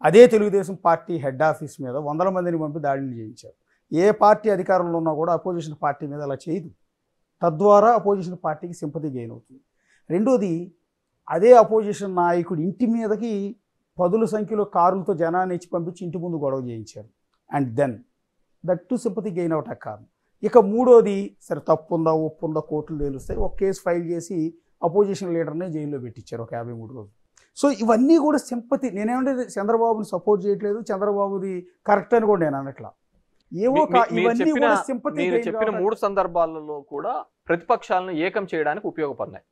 అదే Telugu Desam party head office మీద వందల మందిని పంపి దాడిని చేయించారు. ఏ పార్టీ అధికారంలో ఉన్నా కూడా అపోజిషన్ పార్టీ మీద అలా చేయదు. తద్వారా అపోజిషన్ పార్టీకి సింపతి గెయిన్ అవుతుంది. రెండోది, అదే అపోజిషన్ నాయకుడి ఇంటి మీదకి పదుల సంఖ్యలో కారులతో జనాన్ని ఇచ్చి పంపించి ఇంటి ముందు గొడవ చేయించారు. And then that to sympathy gain అవటం కారణం. ఇక మూడోది, సరే తప్పు ఉందా ఒప్పు ఉందా కోర్టులు తేలుస్తాయి, ఒక కేసు ఫైల్ చేసి అపోజిషన్ లీడర్ని జైల్లో పెట్టించారు ఒక 53 రోజులు. సో ఇవన్నీ కూడా సింపతి. నేనేమంటే చంద్రబాబుని సపోర్ట్ చేయట్లేదు, చంద్రబాబుది కరెక్ట్ అని కూడా నేను అనట్లా. ఏవో ఇవన్నీ కూడా సింపతి. మీరు చెప్పిన 3 సందర్భాలలో కూడా ప్రతిపక్షాలను ఏకం చేయడానికి ఉపయోగపడినాయి.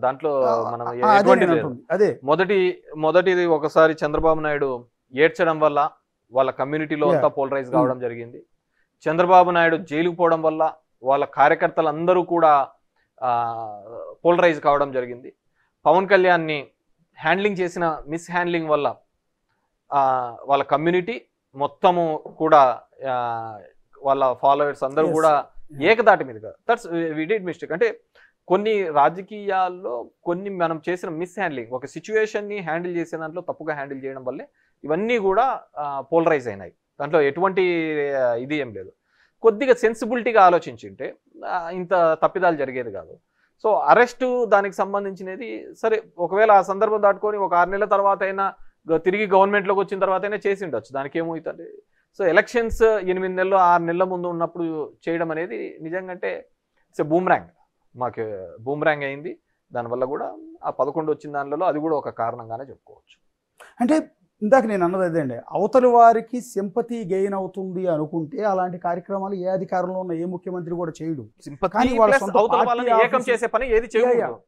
దాంట్లో మనం అదే మొదటిది ఒకసారి చంద్రబాబు నాయుడు ఏడ్చడం వల్ల వాళ్ళ కమ్యూనిటీలో అంతా పోలరైజ్ కావడం జరిగింది. చంద్రబాబు నాయుడు జైలుకు పోవడం వల్ల వాళ్ళ కార్యకర్తలందరూ కూడా పోలరైజ్ కావడం జరిగింది. పవన్ కళ్యాణ్ని హ్యాండ్లింగ్ చేసిన మిస్ హ్యాండ్లింగ్ వల్ల వాళ్ళ కమ్యూనిటీ మొత్తము కూడా వాళ్ళ ఫాలోవర్స్ అందరూ కూడా ఏకదాటి మీదుగా దట్స్ వి డిడ్ మిస్టేక్. అంటే కొన్ని రాజకీయాల్లో కొన్ని మనం చేసిన మిస్ హ్యాండ్లింగ్, ఒక సిచ్యువేషన్ని హ్యాండిల్ చేసే దాంట్లో తప్పుగా హ్యాండిల్ చేయడం వల్లే ఇవన్నీ కూడా పోలరైజ్ అయినాయి. దాంట్లో ఎటువంటి ఇది ఏం లేదు. కొద్దిగా సెన్సిబిలిటీగా ఆలోచించింటే ఇంత తప్పిదాలు జరిగేది కాదు. సో అరెస్టు దానికి సంబంధించినది సరే, ఒకవేళ ఆ సందర్భం దాటుకొని ఒక 6 నెలల తర్వాత అయినా తిరిగి గవర్నమెంట్లోకి వచ్చిన తర్వాత అయినా చేసి ఉండొచ్చు, దానికి ఏమవుతుంది. సో ఎలక్షన్స్ 8 నెలలు 6 నెలల ముందు ఉన్నప్పుడు చేయడం అనేది నిజంగా అంటే ఇట్స్ బూమ్రాంగ్, మాకు బూమ్రాంగ్ అయింది. దానివల్ల కూడా ఆ 11 వచ్చిన దానిలో అది కూడా ఒక కారణంగానే చెప్పుకోవచ్చు. అంటే ఇందాక నేను అన్నది అదే అండి, అవతలి వారికి సింపతి గెయిన్ అవుతుంది అనుకుంటే అలాంటి కార్యక్రమాలు ఏ అధికారంలో ఉన్న ఏ ముఖ్యమంత్రి కూడా చేయడు.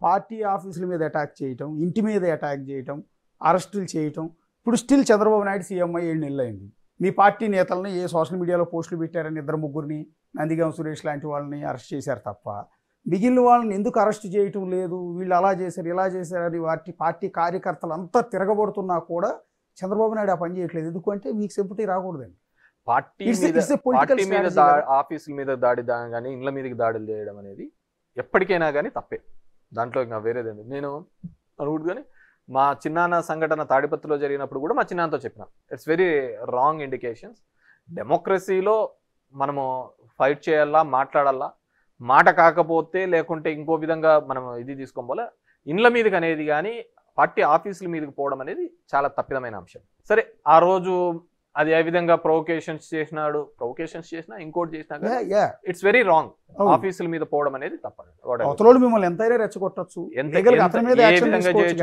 పార్టీ ఆఫీసుల మీద అటాక్ చేయటం, ఇంటి మీద అటాక్ చేయటం, అరెస్టులు చేయటం. ఇప్పుడు స్టిల్ చంద్రబాబు నాయుడు సీఎం 7 నెలలు అయింది. మీ పార్టీ నేతలను ఏ సోషల్ మీడియాలో పోస్టులు పెట్టారని 2-3 నందిగాం సురేష్ లాంటి వాళ్ళని అరెస్ట్ చేశారు తప్ప మిగిలిన వాళ్ళని ఎందుకు అరెస్ట్ చేయటం లేదు, వీళ్ళు అలా చేశారు ఇలా చేశారని పార్టీ కార్యకర్తలు అంతా తిరగబడుతున్నా కూడా చంద్రబాబు నాయుడు ఆ పని చేయట్లేదు. ఎందుకంటే మీకు సింపతి రాకూడదండి. పార్టీ మీద ఆఫీసుల మీద దాడి కానీ ఇళ్ళ మీదకి దాడులు చేయడం అనేది ఎప్పటికైనా కానీ తప్పే, దాంట్లో ఇంకా వేరేదండి. నేను అనుకుంటు కానీ మా చిన్నాన్న సంఘటన తాడిపత్రిలో జరిగినప్పుడు కూడా మా చిన్నాన్నతో చెప్పిన ఇట్స్ వెరీ రాంగ్ ఇండికేషన్స్. డెమోక్రసీలో మనము ఫైట్ చేయాలా, మాట్లాడాలా, మాట కాకపోతే లేకుంటే ఇంకో విధంగా మనం ఇది తీసుకోవాలి. ఇండ్ల మీదకి అనేది కానీ పార్టీ ఆఫీసుల మీదకి పోవడం అనేది చాలా తప్పిదమైన అంశం. సరే ఆ రోజు అది ఏ విధంగా ప్రొవోకేషన్స్ చేసినా ఇంకోటి చేసినా ఇట్స్ వెరీ రాంగ్. ఆఫీసుల మీద పోవడం అనేది తప్పదు. మిమ్మల్ని ఎంతైనా రెచ్చగొట్టచ్చు,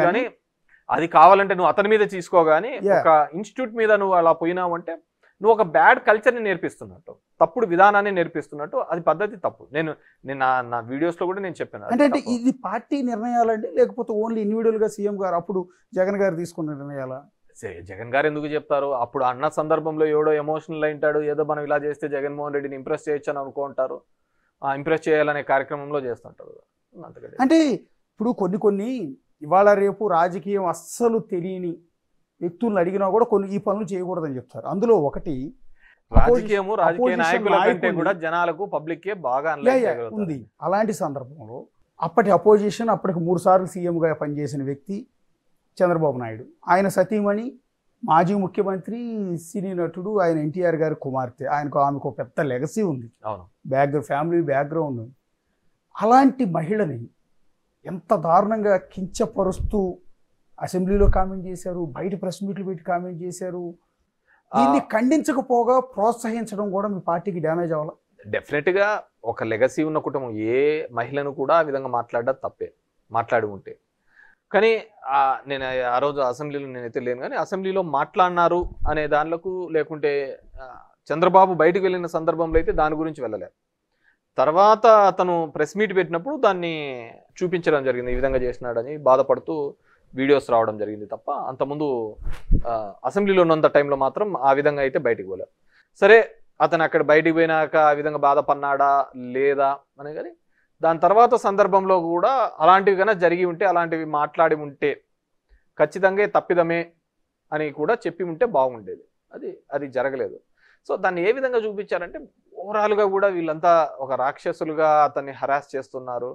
కానీ అది కావాలంటే నువ్వు అతని మీద తీసుకోగాని ఒక ఇన్స్టిట్యూట్ మీద నువ్వు అలా పోయినావు అంటే నువ్వు ఒక బ్యాడ్ కల్చర్ని నేర్పిస్తున్నట్టు, తప్పుడు విధానాన్ని నేర్పిస్తున్నట్టు, అది పద్ధతి తప్పు. నేను నా వీడియోస్లో కూడా నేను చెప్పాను. అంటే ఇది పార్టీ నిర్ణయాలండి లేకపోతే ఓన్లీ ఇండివిజువల్గా సీఎం గారు అప్పుడు జగన్ గారు తీసుకున్న నిర్ణయాలా? జగన్ గారు ఎందుకు చెప్తారు, అప్పుడు అన్న సందర్భంలో ఎవడో ఎమోషనల్ అయింటాడు, ఏదో మనం ఇలా చేస్తే జగన్మోహన్ రెడ్డిని ఇంప్రెస్ చేయొచ్చు అని అనుకుంటారు, ఇంప్రెస్ చేయాలనే కార్యక్రమంలో చేస్తుంటారు. అంటే ఇప్పుడు కొన్ని ఇవాళ రేపు రాజకీయం అస్సలు తెలియని వ్యక్తులను అడిగినా కూడా కొన్ని ఈ పనులు చేయకూడదని చెప్తారు. అందులో ఒకటి రాజకీయ నాయకుల కంటే కూడా జనాలకు పబ్లిక్కే బాగా ఉంది. అలాంటి సందర్భంలో అప్పటికి 3 సార్లు సీఎంగా పనిచేసిన వ్యక్తి చంద్రబాబు నాయుడు. ఆయన సతీమణి మాజీ ముఖ్యమంత్రి, సినీ నటుడు, ఆయన ఎన్టీఆర్ గారి కుమార్తె. ఆమెకు ఒక పెద్ద లెగసీ ఉంది, ఫ్యామిలీ బ్యాక్గ్రౌండ్ ఉంది. అలాంటి మహిళని ఎంత దారుణంగా కించపరుస్తూ అసెంబ్లీలో కామెంట్ చేశారు, బయట ప్రెస్ మీట్లు పెట్టి కామెంట్ చేశారు. దీన్ని ఖండించకపోగా ప్రోత్సహించడం కూడా మీ పార్టీకి డ్యామేజ్ అవ్వాలి. డెఫినెట్గా ఒక లెగసీ ఉన్న కుటుంబం ఏ మహిళను కూడా ఆ విధంగా మాట్లాడడం తప్పే, మాట్లాడి ఉంటే. కానీ నేను ఆ రోజు అసెంబ్లీలో నేనైతే లేను, కానీ అసెంబ్లీలో మాట్లాడినారు అనే దానిలకు లేకుంటే చంద్రబాబు బయటకు వెళ్ళిన సందర్భంలో అయితే దాని గురించి వెళ్ళలేదు. తర్వాత అతను ప్రెస్ మీట్ పెట్టినప్పుడు దాన్ని చూపించడం జరిగింది, ఈ విధంగా చేసినాడని బాధపడుతూ వీడియోస్ రావడం జరిగింది తప్ప అంతకుముందు అసెంబ్లీలో ఉన్నంత టైంలో మాత్రం ఆ విధంగా అయితే బయటికి పోలేదు. సరే అతను అక్కడ బయటికి పోయినాక ఆ విధంగా బాధపడినాడా లేదా అని, కానీ దాని తర్వాత సందర్భంలో కూడా అలాంటివి కన్నా జరిగి ఉంటే, అలాంటివి మాట్లాడి ఉంటే ఖచ్చితంగా తప్పిదమే అని కూడా చెప్పి ఉంటే బాగుండేది. అది జరగలేదు. సో దాన్ని ఏ విధంగా చూపించారంటే ఓవరాల్గా కూడా వీళ్ళంతా ఒక రాక్షసులుగా అతన్ని హరాస్ చేస్తున్నారు,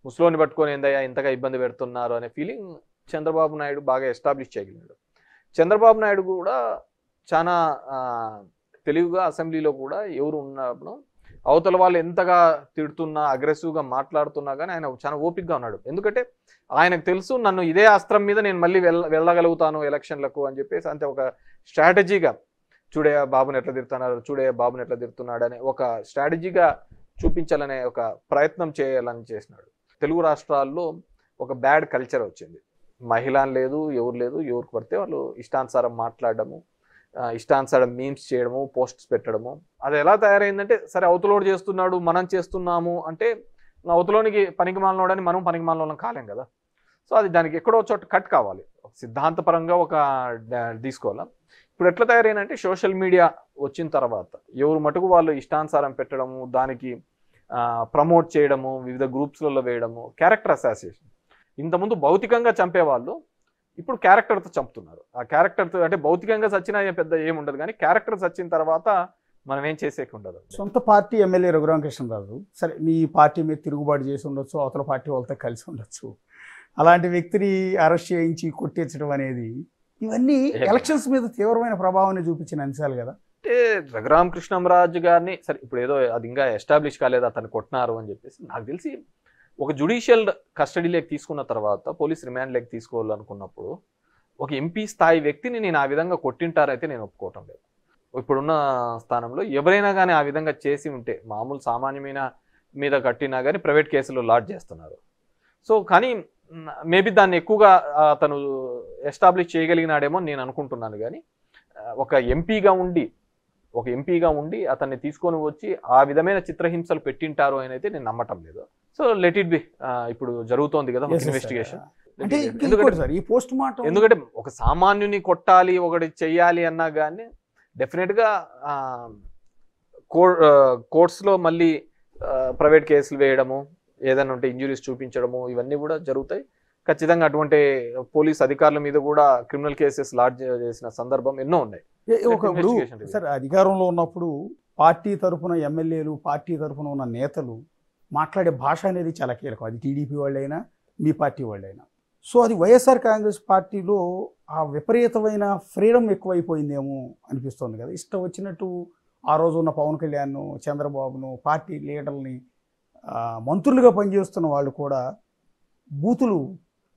ముసలోని పట్టుకొని ఏందయ్యా ఇంతగా ఇబ్బంది పెడుతున్నారు అనే ఫీలింగ్ చంద్రబాబు నాయుడు బాగా ఎస్టాబ్లిష్ చేయగలిగాడు. చంద్రబాబు నాయుడు కూడా చాలా తెలివిగా అసెంబ్లీలో కూడా ఎవరు ఉన్నప్పుడు అవతల వాళ్ళు ఎంతగా తిడుతున్నా అగ్రెసివ్గా మాట్లాడుతున్నా కానీ ఆయన చాలా ఓపికగా ఉన్నాడు. ఎందుకంటే ఆయనకు తెలుసు నన్ను ఇదే అస్త్రం మీద నేను మళ్ళీ వెళ్ళగలుగుతాను ఎలక్షన్లకు అని చెప్పేసి అంతే ఒక స్ట్రాటజీగా చూడే బాబుని ఎట్లా తిడుతున్నారు, చూడే బాబుని ఎట్లా తిడుతున్నాడు అనే ఒక స్ట్రాటజీగా చూపించాలనే ఒక ప్రయత్నం చేయాలని చేసినాడు. తెలుగు రాష్ట్రాల్లో ఒక బ్యాడ్ కల్చర్ వచ్చింది. మహిళ లేదు, ఎవరు లేదు, ఎవరికి పడితే వాళ్ళు ఇష్టానుసారం మాట్లాడడము, ఇష్టానుసారం మీమ్స్ చేయడము, పోస్ట్స్ పెట్టడము. అది ఎలా తయారైందంటే సరే అవతలోడు చేస్తున్నాడు మనం చేస్తున్నాము అంటే అవతలోనికి పనికి మాలినోడని మనం పనికి మాలినోళ్ళం కాలేం కదా. సో అది దానికి ఎక్కడో చోట కట్ కావాలి, సిద్ధాంతపరంగా ఒక తీసుకోవాలా. ఇప్పుడు ఎట్లా తయారైందంటే సోషల్ మీడియా వచ్చిన తర్వాత ఎవరు మటుకు వాళ్ళు ఇష్టానుసారం పెట్టడము, దానికి ప్రమోట్ చేయడము, వివిధ గ్రూప్స్లలో వేయడము, క్యారెక్టర్ అసాసియేషన్. ఇంతకుముందు భౌతికంగా చంపేవాళ్ళు ఇప్పుడు క్యారెక్టర్తో చంపుతున్నారు. ఆ క్యారెక్టర్తో అంటే భౌతికంగా చచ్చినా పెద్ద ఏముండదు కానీ క్యారెక్టర్ చచ్చిన తర్వాత మనం ఏం చేసేకి ఉండదు. సొంత పార్టీ ఎమ్మెల్యే రఘురామకృష్ణరాజు సరే మీ పార్టీ మీద తిరుగుబాటు చేసి ఉండొచ్చు, అవతల పార్టీ వాళ్ళతో కలిసి ఉండొచ్చు, అలాంటి వ్యక్తిని అరెస్ట్ చేయించి కొట్టించడం అనేది ఇవన్నీ ఎలక్షన్స్ మీద తీవ్రమైన ప్రభావాన్ని చూపించిన అంశాలు కదా. అంటే రఘురామకృష్ణరాజు గారిని సరే ఇప్పుడు ఏదో అది ఇంకా ఎస్టాబ్లిష్ కాలేదు అతను కొట్టినారు అని చెప్పేసి నాకు తెలిసి ఒక జ్యుడిషియల్ కస్టడీలోకి తీసుకున్న తర్వాత పోలీస్ రిమాండ్లోకి తీసుకోవాలనుకున్నప్పుడు ఒక ఎంపీ స్థాయి వ్యక్తిని నేను ఆ విధంగా కొట్టింటారైతే నేను ఒప్పుకోవటం లేదు. ఇప్పుడున్న స్థానంలో ఎవరైనా కానీ ఆ విధంగా చేసి ఉంటే మామూలు సామాన్యమైన మీద కట్టినా కానీ ప్రైవేట్ కేసులో లాడ్జ్ చేస్తున్నారు. సో కానీ మేబీ దాన్ని ఎక్కువగా అతను ఎస్టాబ్లిష్ చేయగలిగినాడేమో నేను అనుకుంటున్నాను. కానీ ఒక ఎంపీగా ఉండి అతన్ని తీసుకొని వచ్చి ఆ విధమైన చిత్రహింసలు పెట్టింటారు అని అయితే నేను నమ్మటం లేదు. So let it be. ఇప్పుడు జరుగుతోంది కదా ఇన్వెస్టిగేషన్. ఎందుకంటే ఒక సామాన్యుని కొట్టాలి ఒకటి చెయ్యాలి అన్నా కానీ డెఫినెట్గా కోర్ట్స్లో మళ్ళీ ప్రైవేట్ కేసులు వేయడము, ఏదైనా ఉంటే ఇంజురీస్ చూపించడము, ఇవన్నీ కూడా జరుగుతాయి. ఖచ్చితంగా అటువంటి పోలీస్ అధికారుల మీద కూడా క్రిమినల్ కేసెస్ లాడ్జ్ చేసిన సందర్భం ఎన్నో ఉన్నాయి. సార్ అధికారంలో ఉన్నప్పుడు పార్టీ తరఫున ఎమ్మెల్యేలు, పార్టీ తరఫున ఉన్న నేతలు మాట్లాడే భాష అనేది చాలా కీలకం. అది టీడీపీ వాళ్ళైనా మీ పార్టీ వాళ్ళైనా. సో అది వైఎస్ఆర్ కాంగ్రెస్ పార్టీలో ఆ విపరీతమైన ఫ్రీడమ్ ఎక్కువైపోయిందేమో అనిపిస్తుంది కదా. ఇష్టం వచ్చినట్టు ఆ రోజు ఉన్న పవన్ కళ్యాణ్ను, చంద్రబాబును, పార్టీ లీడర్ని, మంత్రులుగా పనిచేస్తున్న వాళ్ళు కూడా బూతులు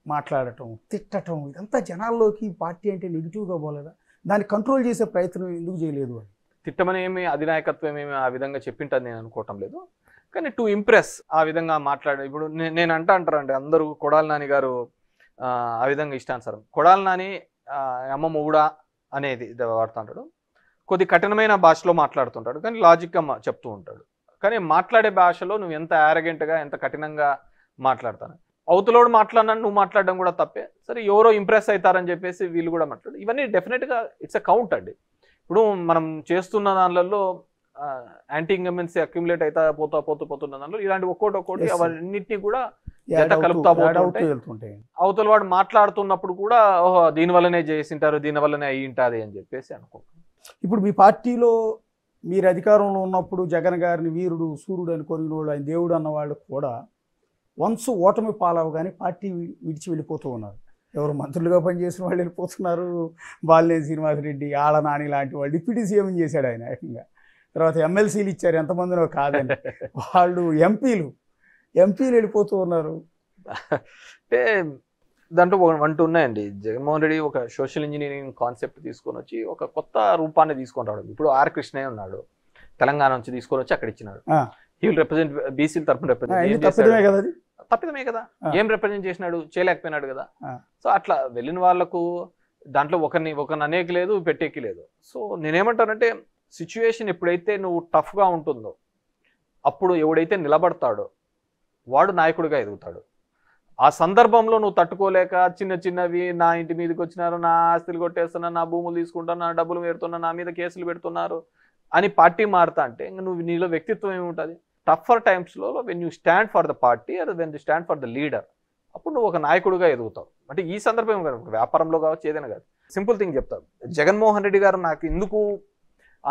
మాట్లాడటం, తిట్టడం, ఇదంతా జనాల్లోకి పార్టీ అంటే నెగిటివ్గా పోలేదా? దాన్ని కంట్రోల్ చేసే ప్రయత్నం ఎందుకు చేయలేదు అని? తిట్టమని ఏమి అధినాయకత్వం ఏమి ఆ విధంగా చెప్పింటది నేను అనుకోవటం లేదు. కానీ టు ఇంప్రెస్ ఆ విధంగా మాట్లాడే ఇప్పుడు నేను అంటారండి అందరూ కొడాలి నాని గారు ఆ విధంగా ఇష్టానుసారం కొడాలి నాని అమ్మ మొగుడా అనేది వాడుతుంటాడు. కొద్ది కఠినమైన భాషలో మాట్లాడుతుంటాడు కానీ లాజిక్గా చెప్తూ ఉంటాడు. కానీ మాట్లాడే భాషలో నువ్వు ఎంత యారగెంట్గా ఎంత కఠినంగా మాట్లాడతాను. అవతలోడు మాట్లాడినా నువ్వు మాట్లాడడం కూడా తప్పే. సరే ఎవరో ఇంప్రెస్ అవుతారని చెప్పేసి వీళ్ళు కూడా మాట్లాడు. ఇవన్నీ డెఫినెట్గా ఇట్స్ ఎ కౌంట్ అండి. ఇప్పుడు మనం చేస్తున్న దానిలలో యాంటీ ఇన్కంబెన్సీ అక్యుములేట్ అవుతా పోతున్న దానిలో ఇలాంటి ఒక్కోటి అవన్నిటినీ కూడా జత కలుపుతా పోతుంటాయి. అవతల వాడు మాట్లాడుతున్నప్పుడు కూడా ఓహో దీనివల్లనే చేసింటారు, దీనివల్లనే అయ్యి ఉంటుంది అని చెప్పేసి అనుకుంటున్నాను. ఇప్పుడు మీ పార్టీలో మీరు అధికారంలో ఉన్నప్పుడు జగన్ గారిని వీరుడు, సూర్యుడు అని కొరిగిన వాళ్ళు, ఆయన దేవుడు అన్న వాళ్ళు కూడా వన్స్ ఓటమి పాలవగానే పార్టీ విడిచి వెళ్ళిపోతూ ఉన్నారు. ఎవరు మంత్రులుగా పనిచేసిన వాళ్ళు వెళ్ళిపోతున్నారు. బాలినేని శ్రీనివాసరెడ్డి, ఆళ్ళ నాని లాంటి వాళ్ళు డిప్యూటీ సీఎం చేశాడు ఆయన ఏకంగా. తర్వాత ఎమ్మెల్సీలు ఇచ్చారు, ఎంతమందినో కాదని. వాళ్ళు ఎంపీలు వెళ్ళిపోతూ ఉన్నారు. అంటే దాంట్లో వంట ఉన్నాయండి. జగన్మోహన్ రెడ్డి ఒక సోషల్ ఇంజనీరింగ్ కాన్సెప్ట్ తీసుకొని వచ్చి ఒక కొత్త రూపాన్ని తీసుకొని రావడం. ఇప్పుడు ఆర్ కృష్ణయ్య ఉన్నాడు, తెలంగాణ నుంచి తీసుకొని వచ్చి అక్కడ ఇచ్చినాడు. హీ విల్ రిప్రజెంట్ బీసీలు తరఫున తప్పిదమే కదా. ఏం రిప్రజెంట్ చేసినాడు? చేయలేకపోయినాడు కదా. సో అట్లా వెళ్ళిన వాళ్ళకు దాంట్లో ఒకరిని అనేక లేదు, పెట్టేకి లేదు. సో నేనేమంటానంటే సిచ్యువేషన్ ఎప్పుడైతే నువ్వు టఫ్గా ఉంటుందో అప్పుడు ఎవడైతే నిలబడతాడో వాడు నాయకుడిగా ఎదుగుతాడు. ఆ సందర్భంలో నువ్వు తట్టుకోలేక చిన్నవి నా ఇంటి మీదకి వచ్చినారు, నా ఆస్తులు కొట్టేస్తున్నా, నా భూములు తీసుకుంటున్నా, నా డబ్బులు పెడుతున్నా, నా మీద కేసులు పెడుతున్నారు అని పార్టీ మారుతా అంటే ఇంకా నువ్వు నీలో వ్యక్తిత్వం ఏముంటుంది? టఫర్ టైమ్స్లో when you stand for the party or when you stand for the leader అప్పుడు నువ్వు ఒక నాయకుడిగా ఎదుగుతావు. అంటే ఈ సందర్భం కాదు, వ్యాపారంలో కావచ్చు, ఏదైనా కాదు. సింపుల్ థింగ్ చెప్తాను. జగన్మోహన్ రెడ్డి గారు నాకు ఎందుకు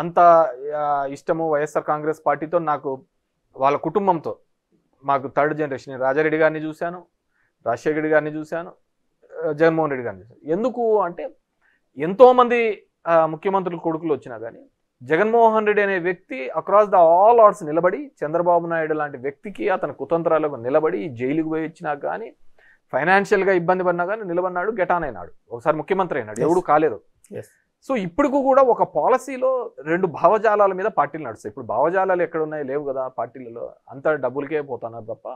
అంత ఇష్టము వైఎస్ఆర్ కాంగ్రెస్ పార్టీతో, నాకు వాళ్ళ కుటుంబంతో, మాకు థర్డ్ జనరేషన్ రాజారెడ్డి గారిని చూశాను, రాజశేఖర్ రెడ్డి గారిని చూశాను, జగన్మోహన్ రెడ్డి గారిని చూశాను. ఎందుకు అంటే ఎంతో మంది ముఖ్యమంత్రుల కొడుకులు వచ్చినా కానీ జగన్మోహన్ రెడ్డి అనే వ్యక్తి అక్రాస్ ద ఆల్ ఆర్ట్స్ నిలబడి, చంద్రబాబు నాయుడు లాంటి వ్యక్తికి అతని కుతంత్రాలకు నిలబడి జైలుకు పోయి వచ్చినా కానీ, ఫైనాన్షియల్గా ఇబ్బంది పడినా కానీ నిలబడినాడు, గెటాన్ అయినాడు, ఒకసారి ముఖ్యమంత్రి అయినాడు, ఎవడు కాలేదు. సో ఇప్పటికు కూడా ఒక పాలసీలో రెండు భావజాలాల మీద పార్టీలు నడుస్తాయి. ఇప్పుడు భావజాలాలు ఎక్కడ ఉన్నాయి, లేవు కదా పార్టీలలో, అంత డబ్బులకే పోతున్నారు తప్ప,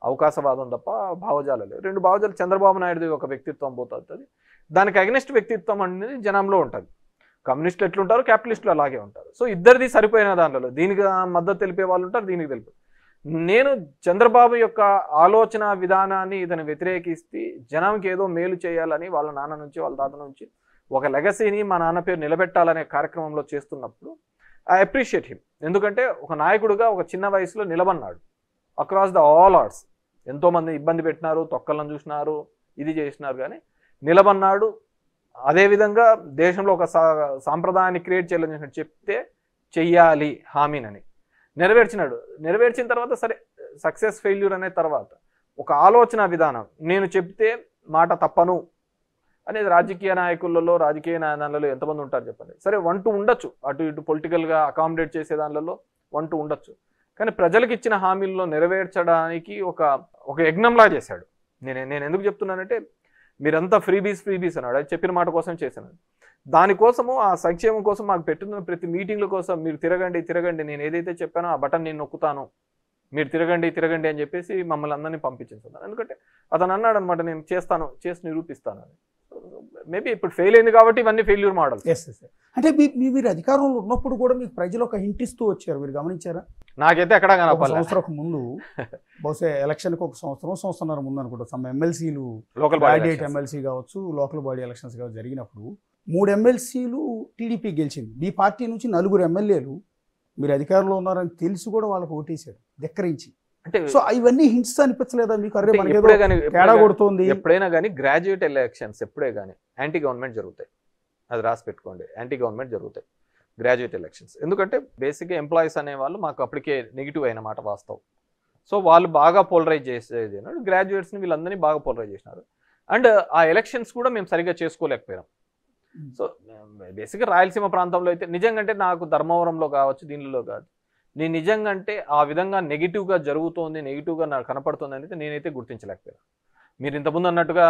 అవకాశవాదం తప్ప భావజాలాలు. రెండు భావజాలు, చంద్రబాబు నాయుడుది ఒక వ్యక్తిత్వం పోతుంది, దానికి అగెనిస్ట్ వ్యక్తిత్వం అనేది జనంలో ఉంటుంది. కమ్యూనిస్టులు ఎట్లుంటారు, క్యాపిటలిస్టులు అలాగే ఉంటారు. సో ఇద్దరిది సరిపోయిన దాంట్లో దీనికి మద్దతు తెలిపే వాళ్ళు ఉంటారు, దీనికి తెలిపే. నేను చంద్రబాబు యొక్క ఆలోచన విధానాన్ని ఇతను వ్యతిరేకిస్తే జనానికి ఏదో మేలు చేయాలని వాళ్ళ నాన్న నుంచి వాళ్ళ తాత నుంచి ఒక లెగసీని మా నాన్న పేరు నిలబెట్టాలనే కార్యక్రమంలో చేస్తున్నప్పుడు ఐ అప్రిషియేట్ హిమ్. ఎందుకంటే ఒక నాయకుడిగా ఒక చిన్న వయసులో నిలబడినాడు అక్రాస్ ద ఆల్ ఆర్ట్స్. ఎంతోమంది ఇబ్బంది పెట్టినారు, తొక్కలను చూసినారు, ఇది చేసినారు, కానీ నిలబడినాడు. అదేవిధంగా దేశంలో ఒక సాంప్రదాయాన్ని క్రియేట్ చేయాలని చెప్తే చెయ్యాలి హామీనని నెరవేర్చినాడు. నెరవేర్చిన తర్వాత సరే సక్సెస్ ఫెయిల్యూర్ అనే తర్వాత ఒక ఆలోచన విధానం, నేను చెప్తే మాట తప్పను అనేది రాజకీయ నాయకులలో, రాజకీయ నాయకులలో ఎంతమంది ఉంటారు చెప్పండి. సరే 1-2 ఉండొచ్చు, అటు ఇటు పొలిటికల్గా అకామిడేట్ చేసే దానిలో 1-2 ఉండొచ్చు, కానీ ప్రజలకు ఇచ్చిన హామీల్లో నెరవేర్చడానికి ఒక యజ్ఞంలా చేశాడు. నేను ఎందుకు చెప్తున్నానంటే, మీరంతా ఫ్రీబీస్ అన్నాడు, అది చెప్పిన మాట కోసం చేశాను. దానికోసము ఆ సంక్షేమం కోసం మాకు పెట్టిన ప్రతి మీటింగ్ల కోసం మీరు తిరగండి, నేను ఏదైతే చెప్పానో ఆ బటన్ నేను నొక్కుతాను, మీరు తిరగండి అని చెప్పేసి మమ్మల్ని అందరినీ పంపించేస్తున్నారు. ఎందుకంటే అతను అన్నాడు అనమాట, నేను చేసి నిరూపిస్తాను అని. మేబీ ఇప్పుడు ఫెయిల్ అయింది కాబట్టి ఇవన్నీ ఫెయిల్యూర్ మోడల్స్. అంటే మీరు అధికారంలో ఉన్నప్పుడు కూడా మీకు ప్రజలు ఒక హింట్ ఇస్తూ వచ్చారు, మీరు గమనించారా? నాకైతే ఎక్కడ సంవత్సరం ముందు, బహుశా ఎలక్షన్కి ఒక సంవత్సరంన్నర ముందు అనుకుంటా, సమ్ ఎమ్మెల్సీలు, లోకల్ క్యాండిడేట్ ఎమ్మెల్సీ కావచ్చు, లోకల్ బాడీ ఎలక్షన్స్ కావచ్చు జరిగినప్పుడు 3 ఎమ్మెల్సీలు టీడీపీ గెలిచింది. మీ పార్టీ నుంచి 4 ఎమ్మెల్యేలు మీరు అధికారంలో ఉన్నారని తెలిసి కూడా వాళ్ళకి ఓటేశారు ధిక్కరించి. అంటే సో ఇవన్నీ హింట్స్ అనిపించలేదా మీకు? అరే తేడా కొడుతోంది. ఎప్పుడైనా కానీ గ్రాడ్యుయేట్ ఎలక్షన్స్ ఎప్పుడే కానీ యాంటీ గవర్నమెంట్ జరుగుతాయి, అది రాసి పెట్టుకోండి. యాంటీ గవర్నమెంట్ జరుగుతాయి గ్రాడ్యుయేట్ ఎలక్షన్స్. ఎందుకంటే బేసిక్గా ఎంప్లాయీస్ అనే వాళ్ళు మాకు అప్పటికే నెగిటివ్ అయిన మాట వాస్తవం. సో వాళ్ళు బాగా పోలరైజ్ చేసేది, గ్రాడ్యుయేట్స్ని వీళ్ళందరినీ బాగా పోలరైజ్ చేసినారు. అండ్ ఆ ఎలక్షన్స్ కూడా మేము సరిగ్గా చేసుకోలేకపోయాం. సో బేసిక్గా రాయలసీమ ప్రాంతంలో అయితే నిజంగా అంటే నాకు ధర్మవరంలో కావచ్చు, దీనిలో కాదు, నేను నిజంగా అంటే ఆ విధంగా నెగిటివ్గా జరుగుతోంది, నెగిటివ్గా నాకు కనపడుతుంది అనేది నేనైతే గుర్తించలేకపోయాను. మీరు ఇంతకుముందు అన్నట్టుగా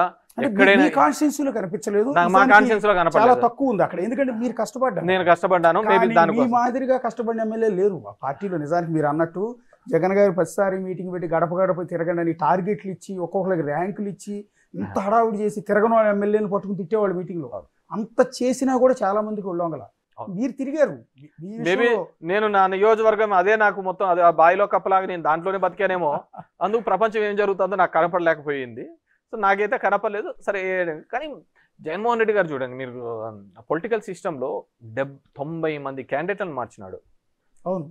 ఎక్కడైనా కాన్స్టిట్యూన్సీలో కనిపించలేదు, మా కాన్స్టిట్యూన్సీలో కనపడలేదు, చాలా తక్కువ ఉంది అక్కడ. ఎందుకంటే మీరు కష్టపడ్డారు, నేను కష్టపడ్డాను. మీ మాదిరిగా కష్టపడిన ఎమ్మెల్యే లేరు ఆ పార్టీలో. నిజానికి మీరు అన్నట్టు జగన్ గారు ప్రతిసారి మీటింగ్ పెట్టి గడప తిరగండి అని టార్గెట్లు ఇచ్చి, ఒక్కొక్కరికి ర్యాంకులు ఇచ్చి, ఇంత హడావుడి చేసి తిరగని ఎమ్మెల్యేని పట్టుకుని తిట్టేవాళ్ళు మీటింగ్లో. అంత చేసినా కూడా చాలా మందికి ఒళ్ళొంగల. మీరు తిరిగారు. మేబీ నేను నా నియోజకవర్గం అదే నాకు మొత్తం అదే బాయిలో కప్పలాగా నేను దాంట్లోనే బతికానేమో, అందుకు ప్రపంచం ఏం జరుగుతుందో నాకు కనపడలేకపోయింది. సో నాకైతే కనపడలేదు. సరే, కానీ జగన్మోహన్ రెడ్డి గారు చూడండి, మీరు పొలిటికల్ సిస్టంలో 90 మంది క్యాండిడేట్లను మార్చినాడు. అవును,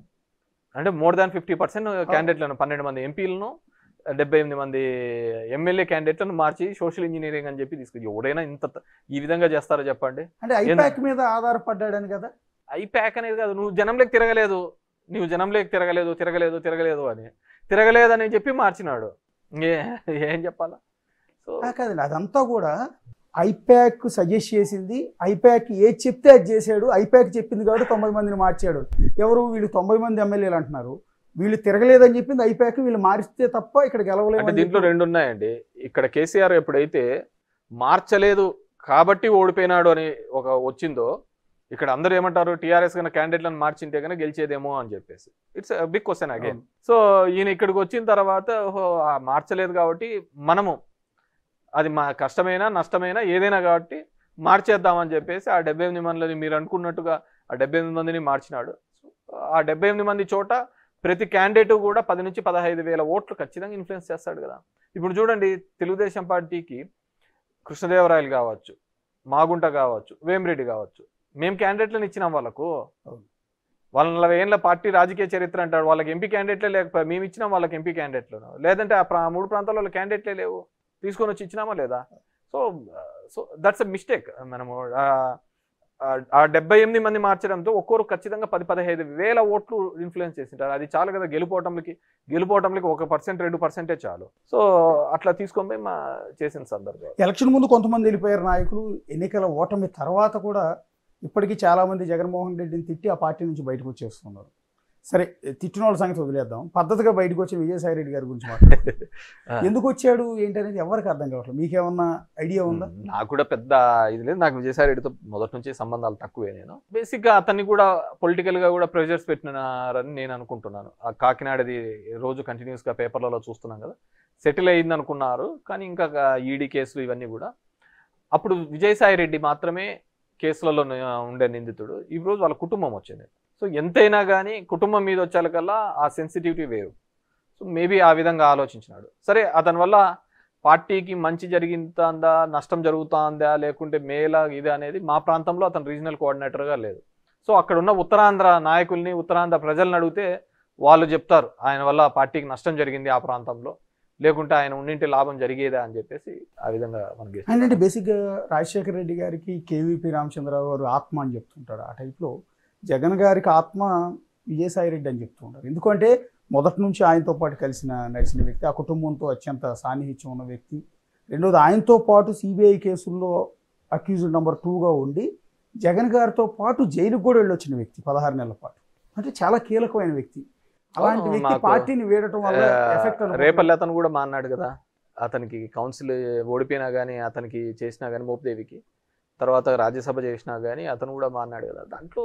అంటే మోర్ దాన్ 50% క్యాండిడేట్లను, 12 మంది ఎంపీలను, 78 మంది ఎమ్మెల్యే క్యాండిడేట్లను మార్చి సోషల్ ఇంజనీరింగ్ అని చెప్పి తీసుకు. ఎవడైనా ఇంత ఈ విధంగా చేస్తారో చెప్పండి? అంటే ఐప్యాక్ మీద ఆధారపడ్డాడని కదా. ఐప్యాక్ అనేది కాదు, నువ్వు జనంలోకి తిరగలేదు అని తిరగలేదని చెప్పి మార్చినాడు. ఏం చెప్పాలా? సో కాదండి, అదంతా కూడా ఐప్యాక్ సజెస్ట్ చేసింది, ఐప్యాక్ ఏది చెప్తే అది చేశాడు, ఐప్యాక్ చెప్పింది కాబట్టి 90 మందిని మార్చాడు. ఎవరు వీళ్ళు 90 మంది ఎమ్మెల్యేలు అంటున్నారు, వీళ్ళు తిరగలేదని చెప్పింది ఐప్యాక్, వీళ్ళు మారిస్తే తప్ప ఇక్కడ గెలవలేదు. దీంట్లో 2 ఉన్నాయండి. ఇక్కడ కేసీఆర్ ఎప్పుడైతే మార్చలేదు కాబట్టి ఓడిపోయినాడు అని వచ్చిందో, ఇక్కడ అందరూ ఏమంటారు, టీఆర్ఎస్ కన్నా క్యాండిడేట్లను మార్చింటే కన్నా గెలిచేదేమో అని చెప్పేసి. It's big question again. So ఈయన ఇక్కడికి వచ్చిన తర్వాత మార్చలేదు కాబట్టి మనము అది మా కష్టమైనా నష్టమైనా ఏదైనా కాబట్టి మార్చేద్దామని చెప్పేసి ఆ 78 మందిని మీరు అనుకున్నట్టుగా ఆ 78 మందిని మార్చినాడు. ఆ 78 మంది చోట ప్రతి క్యాండిడేట్ కూడా 10 నుంచి 15,000 ఓట్లు ఖచ్చితంగా ఇన్ఫ్లుయెన్స్ చేస్తాడు కదా. ఇప్పుడు చూడండి, తెలుగుదేశం పార్టీకి కృష్ణదేవరాయలు కావచ్చు, మాగుంట కావచ్చు, వేమిరెడ్డి కావచ్చు, మేము క్యాండిడేట్లను ఇచ్చినాం వాళ్ళకు. వాళ్ళ 40 ఏళ్ళ పార్టీ రాజకీయ చరిత్ర అంటాడు, వాళ్ళకి ఎంపీ క్యాండిడేట్లే లేకపోతే మేము ఇచ్చినాం వాళ్ళకి ఎంపీ క్యాండిడేట్లు. లేదంటే ఆ 3 ప్రాంతాల్లో వాళ్ళ క్యాండిడేట్లే లేవు, తీసుకొని వచ్చి ఇచ్చినామా లేదా? So that's a mistake. మనము ఆ 78 మంది మార్చడంతో ఒక్కొరు ఖచ్చితంగా 10-15 వేల ఓట్లు ఇన్ఫ్లుయెన్స్ చేసింటారు. అది చాలు కదా గెలుపోవటంకి 1% 2% చాలు. సో అట్లా తీసుకొని పోయి చేసిన సందర్భం. ఎలక్షన్ ముందు కొంతమంది వెళ్ళిపోయారు నాయకులు, ఎన్నికల ఓటమి తర్వాత కూడా ఇప్పటికీ చాలామంది జగన్మోహన్ రెడ్డిని తిట్టి ఆ పార్టీ నుంచి బయటకు వచ్చేస్తున్నారు. సరే, తిట్టిన వాళ్ళ సంగతి వదిలేద్దాం. పద్ధతిగా బయటకు వచ్చే విజయసాయి రెడ్డి గారి గురించి మాట్లాడుతున్నాం. ఎందుకు వచ్చాడు ఏంటనేది ఎవరికి అర్థం కావట్లేదు. మీకేమన్నా ఐడియా ఉందా? నాకు కూడా పెద్ద ఇది లేదు. నాకు విజయసాయి రెడ్డితో మొదటి నుంచి సంబంధాలు తక్కువే. నేను బేసిక్గా అతన్ని కూడా పొలిటికల్ గా కూడా ప్రెషర్స్ పెట్టినారని నేను అనుకుంటున్నాను. ఆ కాకినాడది రోజు కంటిన్యూస్ గా పేపర్లలో చూస్తున్నాం కదా, సెటిల్ అయ్యింది అనుకున్నారు. కానీ ఇంకా ఈడీ కేసులు ఇవన్నీ కూడా, అప్పుడు విజయసాయి రెడ్డి మాత్రమే కేసులలో ఉండే నిందితుడు. ఈ రోజు వాళ్ళ కుటుంబం వచ్చింది. సో ఎంతైనా కానీ కుటుంబం మీద వచ్చేకల్లా ఆ సెన్సిటివిటీ వేరు. సో మేబీ ఆ విధంగా ఆలోచించినాడు. సరే, అతని వల్ల పార్టీకి మంచి జరుగుతుందా నష్టం జరుగుతుందా లేకుంటే మేలా ఇది అనేది మా ప్రాంతంలో అతను రీజనల్ కోఆర్డినేటర్గా లేదు. సో అక్కడ ఉన్న ఉత్తరాంధ్ర నాయకుల్ని, ఉత్తరాంధ్ర ప్రజలను అడిగితే వాళ్ళు చెప్తారు ఆయన వల్ల పార్టీకి నష్టం జరిగింది ఆ ప్రాంతంలో, లేకుంటే ఆయన ఉండింటి లాభం జరిగేదా అని చెప్పేసి ఆ విధంగా మనకి. అంటే బేసిక్గా రాజశేఖర రెడ్డి గారికి కేవీపీ రామచంద్రరావు గారు ఆత్మ అని చెప్తుంటారు. ఆ టైప్లో జగన్ గారికి ఆత్మ విజయసాయి రెడ్డి అని చెప్తూ ఉంటారు. ఎందుకంటే మొదటి నుంచి ఆయనతో పాటు నడిచిన వ్యక్తి, ఆ కుటుంబంతో అత్యంత సాన్నిహిత్యం ఉన్న వ్యక్తి. రెండోది, ఆయనతో పాటు సిబిఐ కేసుల్లో అక్యూజ్డ్ నెంబర్ 2గా ఉండి జగన్ గారితో పాటు జైలుకు కూడా వెళ్ళొచ్చిన వ్యక్తి 16 నెలల పాటు. అంటే చాలా కీలకమైన వ్యక్తి. అలాంటి వ్యక్తి పార్టీని వీడటం వల్ల ఎఫెక్ట్. రేపల్లి అతను కూడా మాట్లాడు కదా, అతనికి కౌన్సిల్ ఓడిపోయినా కానీ, అతనికి చేసినా కానీ మోపిదేవికి, తర్వాత రాజ్యసభ చేసినా కానీ అతను కూడా మాట్లాడు కదా. దాంట్లో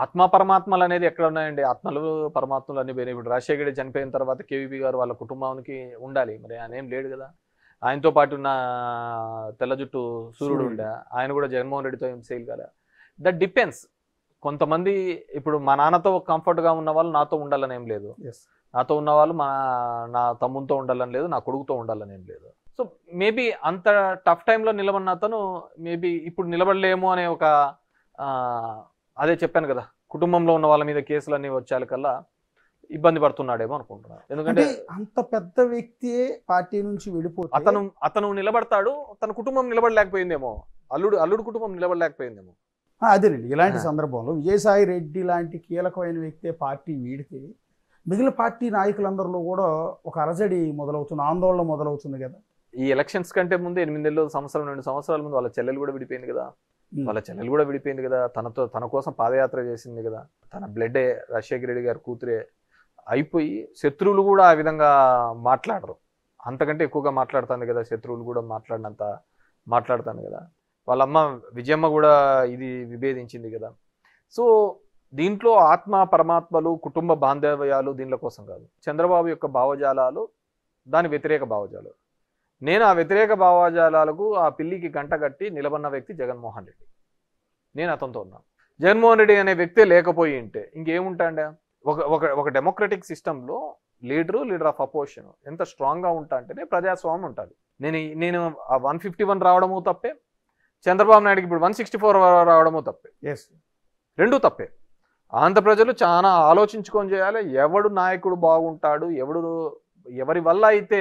ఆత్మ పరమాత్మలు అనేది ఎక్కడ ఉన్నాయండి? ఆత్మలు పరమాత్మలు అన్ని పోయినాయి. ఇప్పుడు రాజశేఖర రెడ్డి చనిపోయిన తర్వాత కేవీపీ గారు వాళ్ళ కుటుంబానికి ఉండాలి, మరి ఆయన ఏం లేడు కదా. ఆయనతో పాటు ఉన్న తెల్ల జుట్టు సూర్యుడు ఉండే, ఆయన కూడా జగన్మోహన్ రెడ్డితో ఏం సేల్ కదా. That depends. కొంతమంది ఇప్పుడు మా నాన్నతో కంఫర్ట్గా ఉన్న వాళ్ళు నాతో ఉండాలని ఏం లేదు, నాతో ఉన్న వాళ్ళు నా తమ్ముతో ఉండాలని లేదు, నా కొడుకుతో ఉండాలని ఏం లేదు. సో మేబీ అంత టఫ్ టైంలో నిలబడిన అతను మేబీ ఇప్పుడు నిలబడలేము అనే ఒక అదే చెప్పాను కదా, కుటుంబంలో ఉన్న వాళ్ళ మీద కేసులన్నీ వచ్చేకల్లా ఇబ్బంది పడుతున్నాడేమో అనుకుంటున్నాను. ఎందుకంటే అంత పెద్ద వ్యక్తి పార్టీ నుంచి వెళ్ళిపోతే అతను నిలబడతాడు, తన కుటుంబం నిలబడలేకపోయిందేమో, అల్లుడు కుటుంబం నిలబడలేకపోయిందేమో. అదేనండి, ఇలాంటి సందర్భంలో విజయసాయి రెడ్డి లాంటి కీలకమైన వ్యక్తే పార్టీ వీడితే మిగిలిన పార్టీ నాయకులందరిలో కూడా ఒక అలజడి మొదలవుతుంది, ఆందోళన మొదలవుతుంది కదా. ఈ ఎలక్షన్స్ కంటే ముందు 8 నెలలు, 2 సంవత్సరాల ముందు వాళ్ళ చెల్లెలు కూడా విడిపోయింది కదా. తన కోసం పాదయాత్ర చేసింది కదా. తన బ్లడ్ రాజశేఖర రెడ్డి గారి కూతురే అయిపోయి శత్రువులు కూడా ఆ విధంగా మాట్లాడరు, అంతకంటే ఎక్కువగా మాట్లాడుతుంది కదా. శత్రువులు కూడా మాట్లాడినంత మాట్లాడుతాను కదా. వాళ్ళమ్మ విజయమ్మ కూడా ఇది విభేదించింది కదా. సో దీంట్లో ఆత్మ పరమాత్మలు, కుటుంబ బాంధవ్యాలు దీనిల కోసం కాదు. చంద్రబాబు యొక్క భావజాలాలు దాని వ్యతిరేక భావజాలు. నేను ఆ వ్యతిరేక భావజాలాలకు ఆ పిల్లికి గంట కట్టి నిలబడిన వ్యక్తి జగన్మోహన్ రెడ్డి. నేను అతనితో ఉన్నాను. జగన్మోహన్ రెడ్డి అనే వ్యక్తే లేకపోయి ఉంటే ఇంకేముంటాండే? ఒక డెమోక్రటిక్ సిస్టంలో లీడర్ ఆఫ్ అపోజిషన్ ఎంత స్ట్రాంగ్గా ఉంటా అంటేనే ప్రజాస్వామ్యం ఉంటుంది. నేను 151 రావడము తప్పే, చంద్రబాబు నాయుడుకి ఇప్పుడు 164 రావడము తప్పే. రెండూ తప్పే. ఆంధ్ర ప్రజలు చాలా ఆలోచించుకొని చేయాలి. ఎవడు నాయకుడు బాగుంటాడు, ఎవరి వల్ల అయితే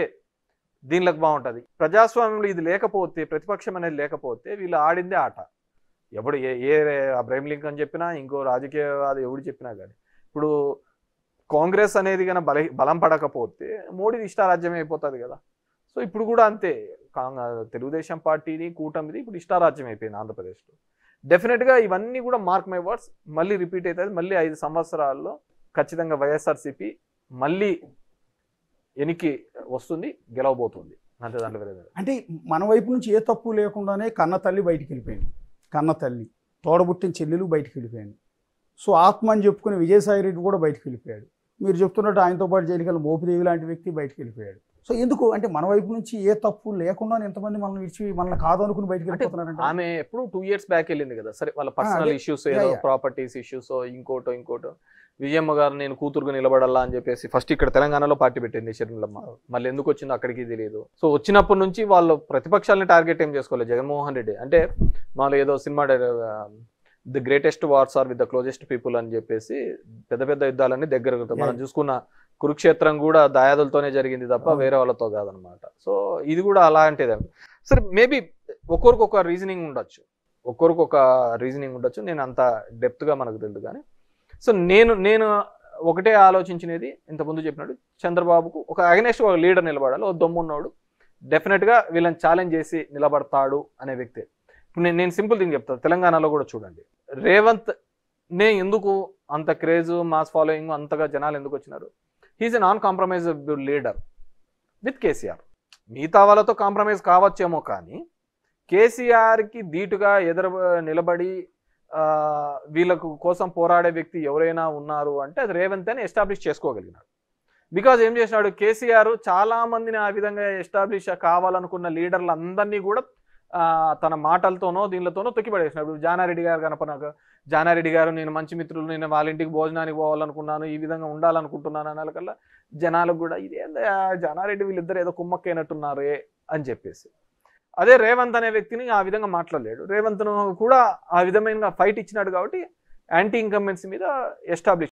దీనిలోకి బాగుంటుంది. ప్రజాస్వామ్యంలో ఇది లేకపోతే, ప్రతిపక్షం అనేది లేకపోతే వీళ్ళు ఆడిందే ఆట. ఎవడు అబ్రహీం లింకన్ చెప్పినా, ఇంకో రాజకీయవాది ఎవడు చెప్పినా కానీ, ఇప్పుడు కాంగ్రెస్ అనేది కానీ బలం పడకపోతే మోడీది ఇష్టారాజ్యం అయిపోతుంది కదా. సో ఇప్పుడు కూడా అంతే, తెలుగుదేశం పార్టీని కూటమిది ఇప్పుడు ఇష్టారాజ్యం అయిపోయింది ఆంధ్రప్రదేశ్లో. డెఫినెట్గా ఇవన్నీ కూడా మార్క్ మై వర్డ్స్ మళ్ళీ రిపీట్ అవుతుంది. మళ్ళీ 5 సంవత్సరాల్లో ఖచ్చితంగా వైఎస్ఆర్సీపీ మళ్ళీ ఎనికి వస్తుంది, గెలవబోతుంది. అంతే, దాంట్లో వేరే. అంటే మన వైపు నుంచి ఏ తప్పు లేకుండానే కన్న తల్లి బయటికి వెళ్ళిపోయింది, కన్న తల్లి తోడబుట్టిన చెల్లెలు బయటికి వెళ్ళిపోయింది. సో ఆత్మ అని చెప్పుకుని విజయసాయి రెడ్డి కూడా బయటికి వెళ్ళిపోయాడు. మీరు చెప్తున్నట్టు ఆయనతో పాటు జైలుకెళ్ళి మోపిదేవి లాంటి వ్యక్తి బయటికి వెళ్ళిపోయాడు. సో ఎందుకు అంటే మన వైపు నుంచి ఏ తప్పు లేకుండా ఎంతమంది మనల్ని విడిచి మనల్ని కాదు అనుకుని బయటికి వెళ్ళిపోతున్నారంటే, ఆమె ఎప్పుడు 2 years బ్యాక్ వెళ్ళింది కదా. సరే, వాళ్ళ పర్సనల్ ఇష్యూస్, ఏదో ప్రాపర్టీస్ ఇష్యూస్, ఇంకోటో విజయమ్మ గారు నేను కూతురుగా నిలబడాలా అని చెప్పేసి ఫస్ట్ ఇక్కడ తెలంగాణలో పార్టీ పెట్టింది షర్మిలమ్మ. మళ్ళీ ఎందుకు వచ్చిందో అక్కడికి తెలియదు. సో వచ్చినప్పటి నుంచి వాళ్ళు ప్రతిపక్షాలని టార్గెట్ ఏం చేసుకోలేదు. జగన్మోహన్ రెడ్డి అంటే వాళ్ళు ఏదో cinema the greatest wars are with the closest people అని చెప్పేసి పెద్ద యుద్ధాలన్నీ దగ్గర మనం చూసుకున్న కురుక్షేత్రం కూడా దాయాదులతోనే జరిగింది తప్ప వేరే వాళ్ళతో కాదనమాట. సో ఇది కూడా అలాంటిదే. సరే, మేబీ ఒక్కొక్క రీజనింగ్ ఉండొచ్చు. ఒక్కొరికి ఒక రీజనింగ్ ఉండొచ్చు, నేను అంత డెప్త్గా మనకు తెలియదు. కానీ సో నేను ఒకటే ఆలోచించినది, ఇంతకుముందు చెప్పినట్టు చంద్రబాబుకు ఒక అగనెస్ట్ ఒక లీడర్ నిలబడాలి, ఒక దమ్మున్నోడు డెఫినెట్గా వీళ్ళని ఛాలెంజ్ చేసి నిలబడతాడు అనే వ్యక్తి. ఇప్పుడు నేను సింపుల్ థింగ్ చెప్తాను, తెలంగాణలో కూడా చూడండి, రేవంత్ ఎందుకు అంత క్రేజ్, మాస్ ఫాలోయింగ్, అంతగా జనాలు ఎందుకు వచ్చినారు? He is a non compromisable leader with KCR. మిగతా వాళ్ళతో కాంప్రమైజ్ కావచ్చేమో, కానీ కేసీఆర్కి ధీటుగా నిలబడి వీళ్ళకు కోసం పోరాడే వ్యక్తి ఎవరైనా ఉన్నారు అంటే అది రేవంత్ అని ఎస్టాబ్లిష్ చేసుకోగలిగినాడు. బికాజ్ ఏం చేసినాడు, కేసీఆర్ చాలా మందిని ఆ విధంగా ఎస్టాబ్లిష్ కావాలనుకున్న లీడర్లు అందరినీ కూడా తన మాటలతోనో దీనిలతోనో తొక్కిపడేసినాడు. జానారెడ్డి గారు కనపనాక, జానారెడ్డి గారు నేను మంచి మిత్రులు, నేను వాళ్ళ ఇంటికి భోజనానికి పోవాలనుకున్నాను, ఈ విధంగా ఉండాలనుకుంటున్నాను అనాలకల్లా జనాలకు కూడా ఇదేందా జానారెడ్డి వీళ్ళిద్దరు ఏదో కుమ్మక్కైనట్టున్నారే అని చెప్పేసి. అదే రేవంత్ అనే వ్యక్తిని ఆ విధంగా మాట్లాడలేడు. రేవంత్ను కూడా ఆ విధమైన ఫైట్ ఇచ్చినాడు కాబట్టి యాంటీ ఇన్కంబెన్సీ మీద ఎస్టాబ్లిష్